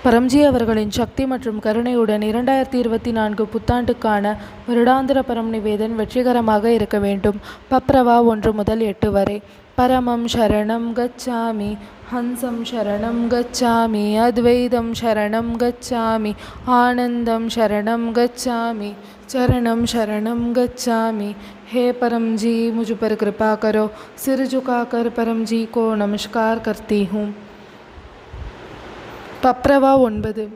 பரம்ஜி அவர்களின் சக்தி மற்றும் கருணையுடன் 2024 புத்தாண்டுக்கான வருடாந்திர பரம் நிவேதன் வெற்றிகரமாக இருக்க வேண்டும். பப்ரவா 1 முதல் 8 வரை. பரமம் சரணம் கச்சாமி, ஹம்சம் சரணம் கச்சாமி, அத்வைதம் சரணம் கச்சாமி, ஆனந்தம் சரணம் கச்சாமி, चरणम शरणम गच्छामि। हे परम जी, मुझ पर कृपा करो। सिर झुकाकर परम जी को नमस्कार करती हूँ। பப்ரவா 9.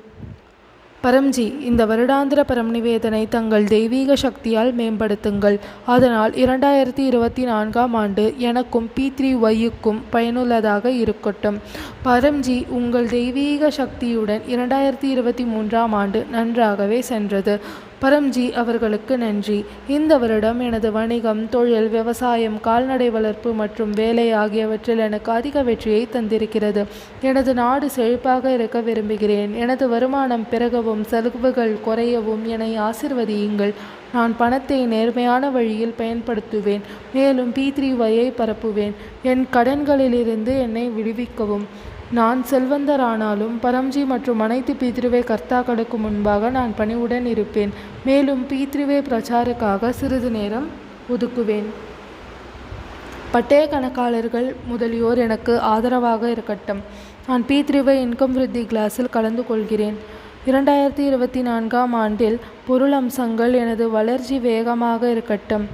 பரம்ஜி, இந்த வருடாந்திர பரம் நிவேதனை தங்கள் தெய்வீக சக்தியால் மேம்படுத்துங்கள். அதனால் 2024ஆம் ஆண்டு எனக்கும் P3Yக்கும் பயனுள்ளதாக இருக்கட்டும். பரம்ஜி, உங்கள் தெய்வீக சக்தியுடன் 2023ஆம் ஆண்டு நன்றாகவே சென்றது. பரம்ஜி அவர்களுக்கு நன்றி. இந்த வருடம் எனது வணிகம், தொழில், விவசாயம், கால்நடை வளர்ப்பு மற்றும் வேலை ஆகியவற்றில் எனக்கு அதிக வெற்றியை தந்திருக்கிறது. எனது நாடு செழிப்பாக இருக்க விரும்புகிறேன். எனது வருமானம் பெருகவும் செலவுகள் குறையவும் என்னை ஆசிர்வதியுங்கள். நான் பணத்தை நேர்மையான வழியில் பயன்படுத்துவேன். மேலும் P3Yயை பரப்புவேன். என் கடன்களிலிருந்து என்னை விடுவிக்கவும். நான் செல்வந்தரானாலும் பரம்ஜி மற்றும் அனைத்து P3Y கர்த்தாக்களுக்கு முன்பாக நான் பணிவுடன் இருப்பேன். மேலும் P3Y பிரச்சாரக்காக சிறிது நேரம் ஒதுக்குவேன். பட்டய கணக்காளர்கள் முதலியோர் எனக்கு ஆதரவாக இருக்கட்டும். நான் P3Y இன்கம் விருத்தி கிளாஸில் கலந்து கொள்கிறேன். 2024ஆம் ஆண்டில் பொருள் அம்சங்கள் எனது வளர்ச்சி வேகமாக இருக்கட்டும்.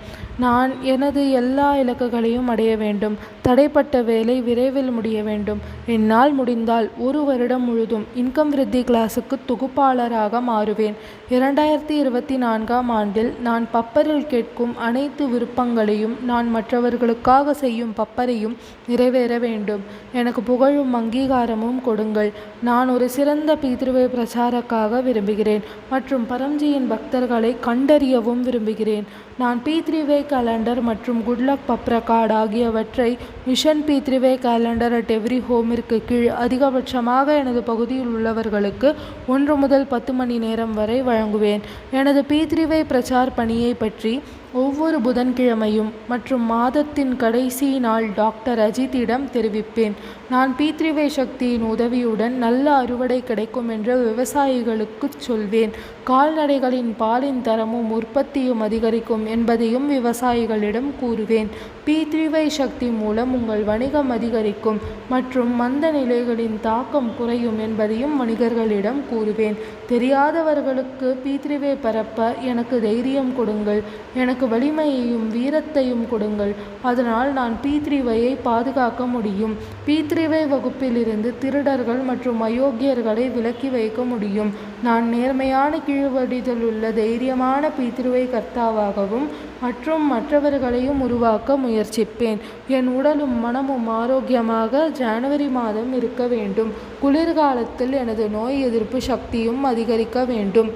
நான் எனது எல்லா இலக்குகளையும் அடைய வேண்டும். தடைப்பட்ட வேலை விரைவில் முடிய வேண்டும். என்னால் முடிந்தால் 1 வருடம் முழுதும் இன்கம் விருத்தி கிளாஸுக்கு தொகுப்பாளராக மாறுவேன். 2024ஆம் ஆண்டில் நான் பப்பரில் கேட்கும் அனைத்து விருப்பங்களையும், நான் மற்றவர்களுக்காக செய்யும் பப்பரையும் நிறைவேற வேண்டும். எனக்கு புகழும் அங்கீகாரமும் கொடுங்கள். நான் ஒரு சிறந்த P3Y பிரச்சாரக்காக விரும்புகிறேன் மற்றும் பரம்ஜியின் பக்தர்களை கண்டறியவும் விரும்புகிறேன். நான் P3Y கேலண்டர் மற்றும் குட்லக் பப்ர கார்டு ஆகியவற்றை mission P3Y calendar at every ஹோமிற்கு கீழ் அதிகபட்சமாக எனது பகுதியில் உள்ளவர்களுக்கு 1 முதல் 10 மணி நேரம் வரை வழங்குவேன். எனது P3Y பிரச்சார பணியை பற்றி ஒவ்வொரு புதன்கிழமையும் மற்றும் மாதத்தின் கடைசி நாள் டாக்டர் அஜித்திடம் தெரிவிப்பேன். நான் P3Y சக்தியின் உதவியுடன் நல்ல அறுவடை கிடைக்கும் என்று விவசாயிகளுக்கு சொல்வேன். கால்நடைகளின் பாலின் தரமும் உற்பத்தியும் அதிகரிக்கும் என்பதையும் விவசாயிகளிடம் கூறுவேன். P3Y சக்தி மூலம் உங்கள் வணிகம் அதிகரிக்கும் மற்றும் மந்த நிலைகளின் தாக்கம் குறையும் என்பதையும் வணிகர்களிடம் கூறுவேன். தெரியாதவர்களுக்கு P3Y பரப்ப எனக்கு தைரியம் கொடுங்கள். எனக்கு வலிமையையும் வீரத்தையும் கொடுங்கள். அதனால் நான் P3Yயை பாதுகாக்க முடியும். P3Y வகுப்பிலிருந்து திருடர்கள் மற்றும் அயோக்கியர்களை விலக்கி வைக்க முடியும். நான் நேர்மையான கீழ்வடிதலுள்ள தைரியமான P3Y கர்த்தாவாகவும் மற்றும் மற்றவர்களையும் உருவாக்க முயற்சிப்பேன். என் உடலும் மனமும் ஆரோக்கியமாக ஜனவரி மாதம் இருக்க வேண்டும். குளிர்காலத்தில் எனது நோய் எதிர்ப்பு சக்தியும் அதிகரிக்க வேண்டும்.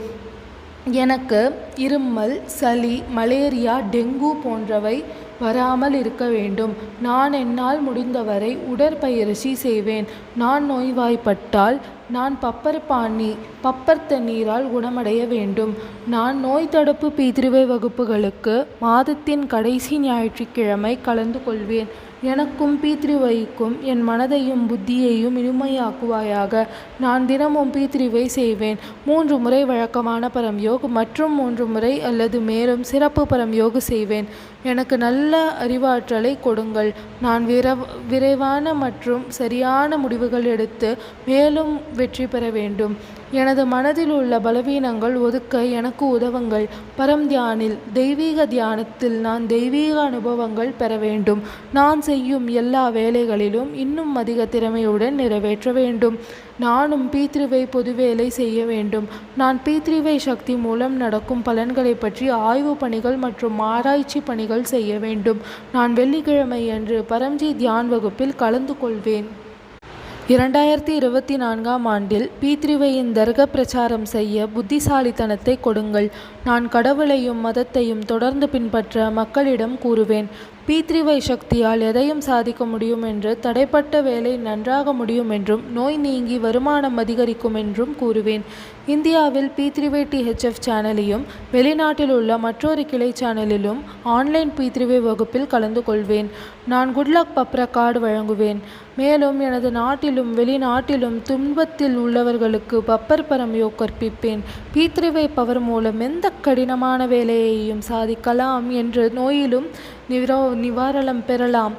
எனக்கு இருமல், சளி, மலேரியா, டெங்கு போன்றவை வராமல் இருக்க வேண்டும். நான் என்னால் முடிந்தவரை உடற்பயிற்சி செய்வேன். நான் நோய்வாய்ப்பட்டால் நான் பப்பர் தண்ணீரால் குணமடைய வேண்டும். நான் நோய் தடுப்பு P3Y வகுப்புகளுக்கு மாதத்தின் கடைசி ஞாயிற்றுக்கிழமை கலந்து கொள்வேன். எனக்கும் P3Yக்கும் என் மனதையும் புத்தியையும் இனிமையாக்குவாயாக. நான் தினமும் P3Y செய்வேன். 3 முறை வழக்கமான பரம்யோக் மற்றும் 3 முறை அல்லது மேலும் சிறப்பு பரம்யோக் செய்வேன். எனக்கு நல்ல அறிவாற்றலை கொடுங்கள். நான் விரைவான மற்றும் சரியான முடிவுகள் எடுத்து மேலும் வெற்றி பெற வேண்டும். எனது மனதில் உள்ள பலவீனங்கள் ஒதுக்க எனக்கு உதவுங்கள். பரம் தியானில், தெய்வீக தியானத்தில் நான் தெய்வீக அனுபவங்கள் பெற வேண்டும். நான் செய்யும் எல்லா வேலைகளிலும் இன்னும் அதிக திறமையுடன் நிறைவேற்ற வேண்டும். நானும் P3Y பொது வேலை செய்ய வேண்டும். நான் P3Y சக்தி மூலம் நடக்கும் பலன்களை பற்றி ஆய்வு பணிகள் மற்றும் ஆராய்ச்சி பணிகள் செய்ய வேண்டும். நான் வெள்ளிக்கிழமை அன்று பரம்ஜி தியான் வகுப்பில் கலந்து கொள்வேன். 2024ஆம் ஆண்டில் P3Yயின் தர்க்க பிரச்சாரம் செய்ய புத்திசாலித்தனத்தை கொடுங்கள். நான் கடவுளையும் மதத்தையும் தொடர்ந்து பின்பற்ற மக்களிடம் கூறுவேன். P3Y சக்தியால் எதையும் சாதிக்க முடியும் என்று, தடைப்பட்ட வேலை நன்றாக முடியும் என்றும், நோய் நீங்கி வருமானம் அதிகரிக்கும் என்றும் கூறுவேன். இந்தியாவில் P3Y THF சேனலையும் வெளிநாட்டில் உள்ள மற்றொரு கிளை சேனலிலும் ஆன்லைன் P3Y வகுப்பில் கலந்து கொள்வேன். நான் குட்லக் பப்ர கார்டு வழங்குவேன். மேலும் எனது நாட்டிலும் வெளிநாட்டிலும் துன்பத்தில் உள்ளவர்களுக்கு பப்பர் பரம் யோக் கற்பிப்பேன். P3Y பவர் மூலம் எந்த கடினமான வேலையையும் சாதிக்கலாம் என்று நோயிலும் நிவாரணம் பெறலாம்.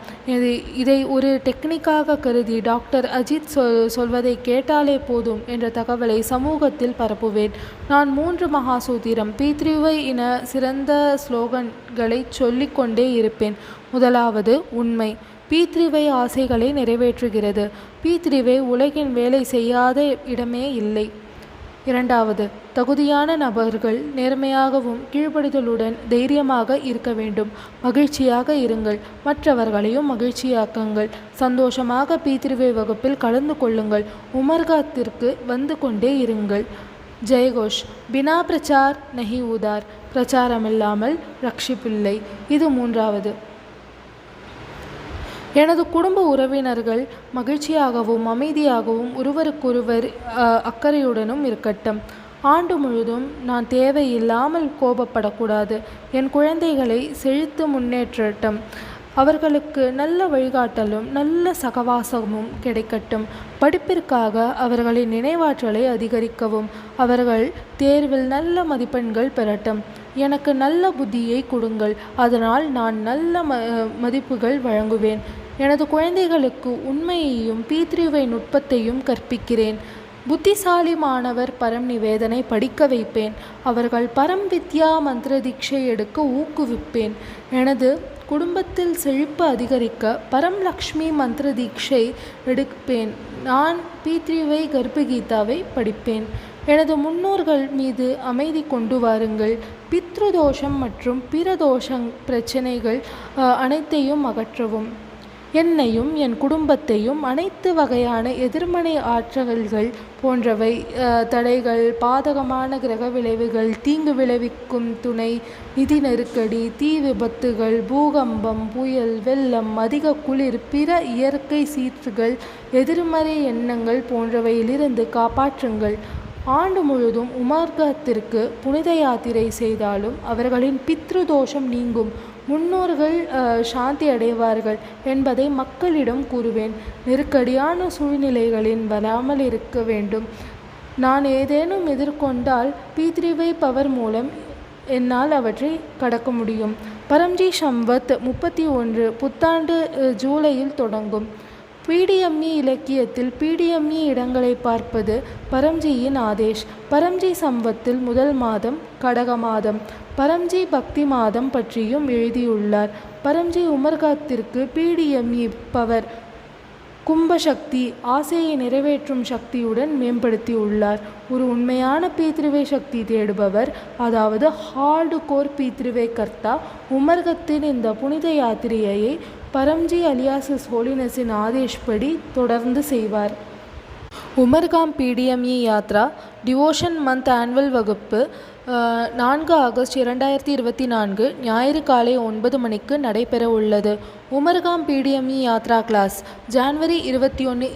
இதை ஒரு டெக்னிக்காக கருதி டாக்டர் அஜித் சொல்வதை கேட்டாலே போதும் என்ற தகவலை சமூகத்தில் பரப்புவேன். நான் 3 மகாசூத்திரம் P3Y என சிறந்த ஸ்லோகன்களை சொல்லிக் கொண்டே இருப்பேன். முதலாவது, உண்மை. P3Y ஆசைகளை நிறைவேற்றுகிறது. P3Y உலகின் வேலை செய்யாத இடமே இல்லை. இரண்டாவது, தகுதியான நபர்கள் நேர்மையாகவும் கீழ்ப்படிதலுடன் தைரியமாக இருக்க வேண்டும். மகிழ்ச்சியாக இருங்கள். மற்றவர்களையும் மகிழ்ச்சியாக்குங்கள். சந்தோஷமாக P3Y வகுப்பில் கலந்து கொள்ளுங்கள். உமர்காத்திற்கு வந்து கொண்டே இருங்கள். ஜெயகோஷ். பினா பிரச்சார் நஹி உதார். பிரச்சாரமில்லாமல் ரட்சிப்பில்லை. இது மூன்றாவது. எனது குடும்ப உறவினர்கள் மகிழ்ச்சியாகவும் அமைதியாகவும் ஒருவருக்கொருவர் அக்கறையுடனும் இருக்கட்டும். ஆண்டு முழுதும் நான் தேவையில்லாமல் கோபப்படக்கூடாது. என் குழந்தைகளை செழித்து முன்னேற்றட்டும். அவர்களுக்கு நல்ல வழிகாட்டலும் நல்ல சகவாசமும் கிடைக்கட்டும். படிப்பிற்காக அவர்களின் நினைவாற்றலை அதிகரிக்கவும். அவர்கள் தேர்வில் நல்ல மதிப்பெண்கள் பெறட்டும். எனக்கு நல்ல புத்தியை கொடுங்கள். அதனால் நான் நல்ல மதிப்புகள் வழங்குவேன். எனது குழந்தைகளுக்கு உண்மையையும் P3Y நுட்பத்தையும் கற்பிக்கிறேன். புத்திசாலி மாணவர் பரம் நிவேதனை படிக்க வைப்பேன். அவர்கள் பரம் வித்யா மந்திர தீட்சை எடுக்க ஊக்குவிப்பேன். எனது குடும்பத்தில் செழிப்பு அதிகரிக்க பரம் லக்ஷ்மி மந்திர தீட்சை எடுப்பேன். நான் P3Y கர்ப்பகீதாவை படிப்பேன். எனது முன்னோர்கள் மீது அமைதி கொண்டு வாருங்கள். பித்ருதோஷம் மற்றும் பிற பிரச்சனைகள் அனைத்தையும் அகற்றவும். என்னையும் என் குடும்பத்தையும் அனைத்து வகையான எதிர்மறை ஆற்றல்கள் போன்றவை தடைகள், பாதகமான கிரக விளைவுகள், தீங்கு விளைவிக்கும் துணை, நிதி நெருக்கடி, தீ விபத்துகள், பூகம்பம், புயல், வெள்ளம், அதிக குளிர், பிற இயற்கை சீற்றுகள், எதிர்மறை எண்ணங்கள் போன்றவையிலிருந்து காப்பாற்றுங்கள். ஆண்டு முழுதும் உமர்கத்திற்கு புனித யாத்திரை செய்தாலும் அவர்களின் பித்ருதோஷம் நீங்கும். முன்னோர்கள் சாந்தி அடைவார்கள் என்பதை மக்களிடம் கூறுவேன். நெருக்கடியான சூழ்நிலைகளின் வராமல் இருக்க வேண்டும். நான் ஏதேனும் எதிர்கொண்டால் P3Y பவர் மூலம் என்னால் அவற்றை கடக்க முடியும். பரம்ஜி சம்வத் 31 புத்தாண்டு ஜூலையில் தொடங்கும். PDME இலக்கியத்தில் PDME இடங்களை பார்ப்பது பரம்ஜியின் ஆதேஷ். பரம்ஜி சம்வத்தில் முதல் மாதம் கடக மாதம். பரம்ஜி பக்தி மாதம் பற்றியும் எழுதியுள்ளார். பரம்ஜி உமர்காத்திற்கு PDME பவர் கும்பசக்தி ஆசையை நிறைவேற்றும் சக்தியுடன் மேம்படுத்தியுள்ளார். ஒரு உண்மையான P3Y சக்தி தேடுபவர், அதாவது ஹார்டு கோர் P3Y கர்த்தா, உமர்கத்தின் இந்த புனித யாத்திரையை பரம்ஜி அலியாஸ் ஹோலினஸின் ஆதேஷ் படி தொடர்ந்து செய்வார். உமர்காம் PDME Yatra devotion month annual வகுப்பு 4 ஆகஸ்ட் 2024 ஞாயிறு காலை 9 மணிக்கு நடைபெற உள்ளது. உமர்காம் PDME யாத்ரா கிளாஸ் ஜனவரி 21,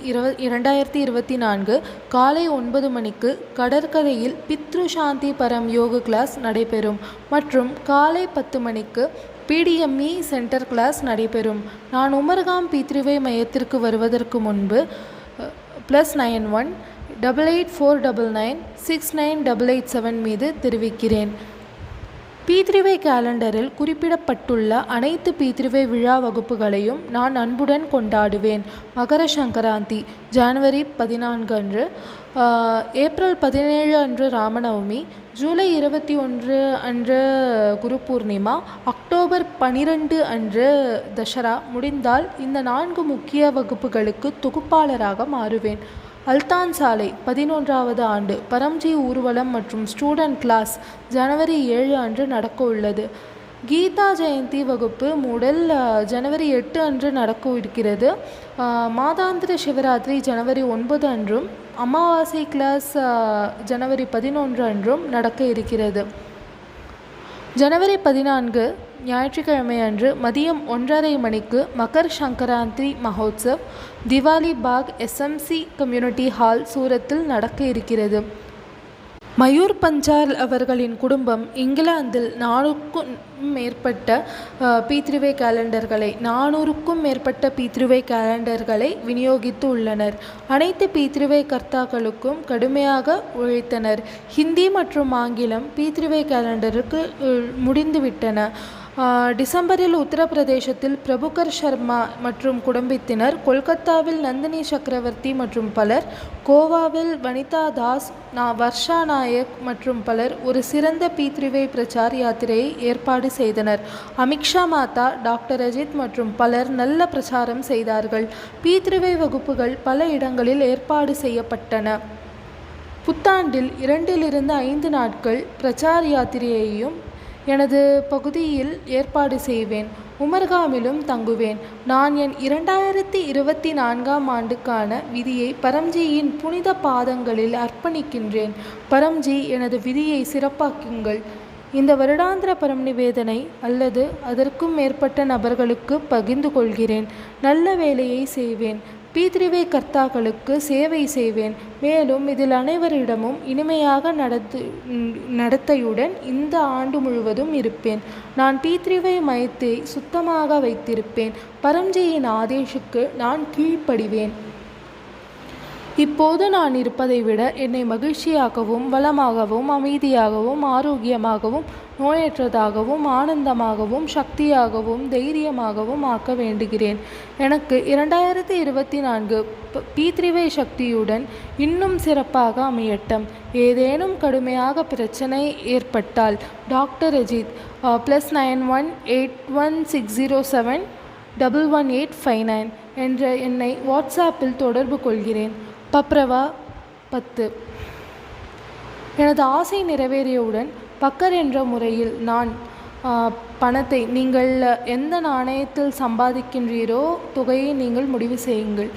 2024 காலை 9 மணிக்கு கடற்கரையில் பித்ரு சாந்தி பரம் யோக கிளாஸ் நடைபெறும் மற்றும் காலை 10 மணிக்கு PDME சென்டர் கிளாஸ் நடைபெறும். நான் உமர்காம் P3Y மையத்திற்கு வருவதற்கு முன்பு +91 8849 69887 மீது தெரிவிக்கிறேன். P3Y கேலண்டரில் குறிப்பிடப்பட்டுள்ள அனைத்து P3Y விழா வகுப்புகளையும் நான் அன்புடன் கொண்டாடுவேன். மகர சங்கராந்தி ஜனவரி 14 அன்று, ஏப்ரல் 17 அன்று ராமநவமி, ஜூலை 21 அன்று குரு பூர்ணிமா, அக்டோபர் 12 அன்று தசரா. முடிந்தால் இந்த 4 முக்கிய வகுப்புகளுக்கு தொகுப்பாளராக மாறுவேன். அல்தான் சாலை 11வது ஆண்டு பரம்ஜி ஊர்வலம் மற்றும் ஸ்டூடெண்ட் கிளாஸ் ஜனவரி 7 அன்று நடக்க உள்ளது. கீதா ஜெயந்தி வகுப்பு மூடல் ஜனவரி 8 அன்று நடக்க இருக்கிறது. மாதாந்திர சிவராத்திரி ஜனவரி 9 அன்றும், அமாவாசை கிளாஸ் ஜனவரி 11 அன்றும் நடக்க இருக்கிறது. ஜனவரி 14 ஞாயிற்றுக்கிழமை அன்று மதியம் 1:30 மணிக்கு மகர் சங்கராந்தி மஹோத்சவ் திவாலி பாக் எஸ்எம்சி கம்யூனிட்டி ஹால் சூரத்தில் நடக்க இருக்கிறது. மயூர் பஞ்சால் அவர்களின் குடும்பம் இங்கிலாந்தில் 400க்கும் மேற்பட்ட பீத்ருவே கேலண்டர்களை விநியோகித்து உள்ளனர். அனைத்து பீத்ருவே கர்த்தாக்களுக்கும் கடுமையாக உழைத்தனர். ஹிந்தி மற்றும் ஆங்கிலம் பீத்ருவே கேலண்டருக்கு முடிந்துவிட்டன. டிசம்பரில் உத்தரப்பிரதேசத்தில் பிரபுகர் சர்மா மற்றும் குடும்பத்தினர், கொல்கத்தாவில் நந்தினி சக்கரவர்த்தி மற்றும் பலர், கோவாவில் வனிதா தாஸ், வர்ஷா நாயக் மற்றும் பலர் ஒரு சிறந்த பீத்ருவே பிரச்சார் யாத்திரையை ஏற்பாடு செய்தனர். அமித்ஷா மாதா, டாக்டர் அஜித் மற்றும் பலர் நல்ல பிரச்சாரம் செய்தார்கள். பீத்ருவே வகுப்புகள் பல இடங்களில் ஏற்பாடு செய்யப்பட்டன. புத்தாண்டில் 2 to 5 நாட்கள் பிரச்சார் யாத்திரையையும் எனது பகுதியில் ஏற்பாடு செய்வேன். உமர்காமிலும் தங்குவேன். நான் என் 2024ஆம் ஆண்டுக்கான விதியை பரம்ஜியின் புனித பாதங்களில் அர்ப்பணிக்கின்றேன். பரம்ஜி, எனது விதியை சிறப்பாக்குங்கள். இந்த வருடாந்திர பரம் நிவேதனை அல்லது அதற்கும் மேற்பட்ட நபர்களுக்கு பகிர்ந்து கொள்கிறேன். நல்ல வேலையை செய்வேன். பீத்ருவே கர்த்தாக்களுக்கு சேவை செய்வேன். மேலும் இதில் அனைவரிடமும் இனிமையாக நடத்தையுடன் இந்த ஆண்டு முழுவதும் இருப்பேன். நான் பீத்ருவே மையத்தை சுத்தமாக வைத்திருப்பேன். பரம்ஜியின் ஆதேஷுக்கு நான் கீழ்ப்படிவேன். இப்போது நான் இருப்பதை விட என்னை மகிழ்ச்சியாகவும் வளமாகவும் அமைதியாகவும் ஆரோக்கியமாகவும் நோயற்றதாகவும் ஆனந்தமாகவும் சக்தியாகவும் தைரியமாகவும் ஆக்க வேண்டுகிறேன். எனக்கு 2024 பீத்ருவே சக்தியுடன் இன்னும் சிறப்பாக அமையட்டும். ஏதேனும் கடுமையாக பிரச்சனை ஏற்பட்டால் டாக்டர் அஜித் +91 81 607 11859 என்ற எண்ணை வாட்ஸ்ஆப்பில் தொடர்பு கொள்கிறேன். பப்ரவா 10. எனது ஆசை நிறைவேறியவுடன் பக்கர் என்ற முறையில் நான் பணத்தை நீங்கள் எந்த நாணயத்தில் சம்பாதிக்கின்றீரோ தொகையை நீங்கள் முடிவு செய்யுங்கள்.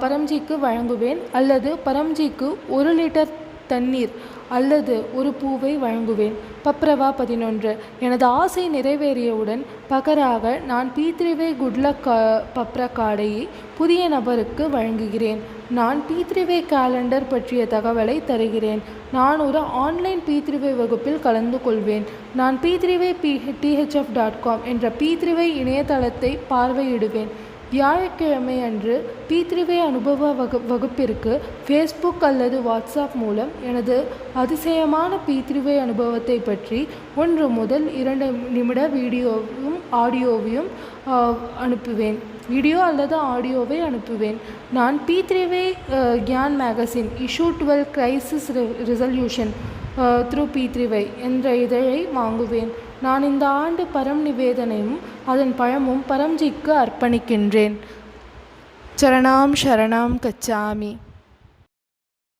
பரம்ஜிக்கு வழங்குவேன் அல்லது பரம்ஜிக்கு 1 லிட்டர் தண்ணீர் அல்லது ஒரு பூவை வழங்குவேன். பப்ரவா 11. எனது ஆசை நிறைவேறியவுடன் பகராக நான் பீத்ருவே குட்லக் பப்ர கார்டையை புதிய நபருக்கு வழங்குகிறேன். நான் பீத்ருவே கேலண்டர் பற்றிய தகவலை தருகிறேன். நான் ஒரு ஆன்லைன் பீத்ருவே வகுப்பில் கலந்து கொள்வேன். நான் pthf.com என்ற பீத்ருவே இணையதளத்தை பார்வையிடுவேன். வியாழக்கிழமை அன்று பீத்ருவே அனுபவ வகுப்பிற்கு ஃபேஸ்புக் அல்லது வாட்ஸ்அப் மூலம் எனது அதிசயமான பீத்ருவே அனுபவத்தை பற்றி 1 முதல் 2 நிமிட ஆடியோவையும் அனுப்புவேன். நான் பீத்ருவே Gyan magazine issue 12 crisis resolution through பீத்ருவே என்ற இதழை வாங்குவேன். நான் இந்த ஆண்டு பரம் நிவேதனையும் அதன் பழமும் பரம்ஜிக்கு அர்ப்பணிக்கின்றேன். சரணாம் சரணாம் கச்சாமி.